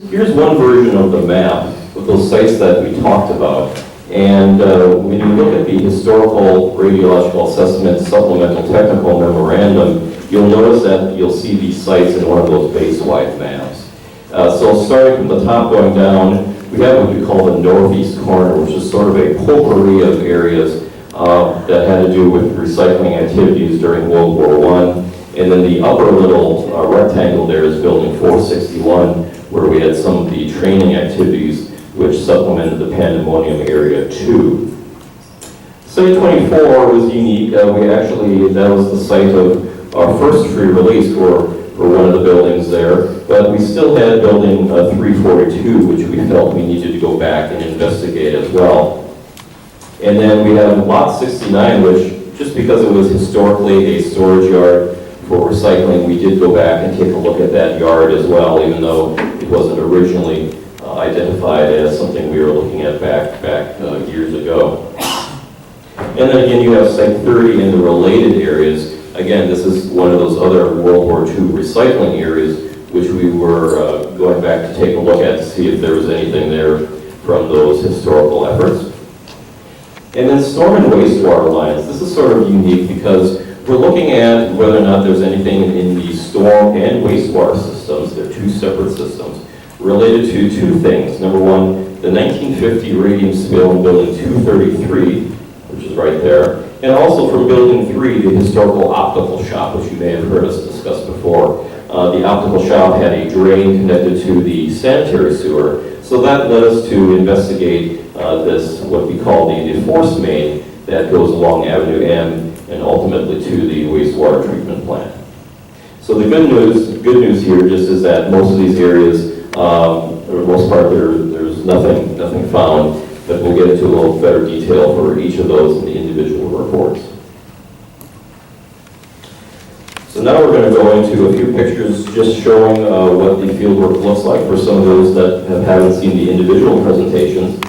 Here's one version of the map with those sites that we talked about. And when you look at the historical radiological assessment supplemental technical memorandum, you'll notice that you'll see these sites in one of those base-wide maps. So starting from the top going down, we have what we call the northeast corner, which is sort of a potpourri of areas that had to do with recycling activities during World War I. And then the upper little rectangle there is building 461, where we had some of the training activities which supplemented the pandemonium area too. Site 24 was unique. That was the site of our first free release for one of the buildings there, but we still had building 342, which we felt we needed to go back and investigate as well. And then we have lot 69, which just because it was historically a storage yard for recycling, we did go back and take a look at that yard as well, even though it wasn't originally identified as something we were looking at back years ago. And then again, you have Site 30 and the related areas. Again, this is one of those other World War II recycling areas, which we were going back to take a look at to see if there was anything there from those historical efforts. And then storm and wastewater lines. This is sort of unique because we're looking at whether or not there's anything in the storm and wastewater systems, they're two separate systems, related to two things. Number one, the 1950 radium spill in building 233, which is right there, and also from building 3, the historical optical shop, which you may have heard us discuss before. The optical shop had a drain connected to the sanitary sewer, so that led us to investigate this, what we call the force main that goes along Avenue M and ultimately to the wastewater treatment plant. So the good news here just is that most of these areas, for the most part, there's nothing found, but we'll get into a little better detail for each of those in the individual reports. So now we're going to go into a few pictures just showing what the fieldwork looks like for some of those that haven't seen the individual presentations.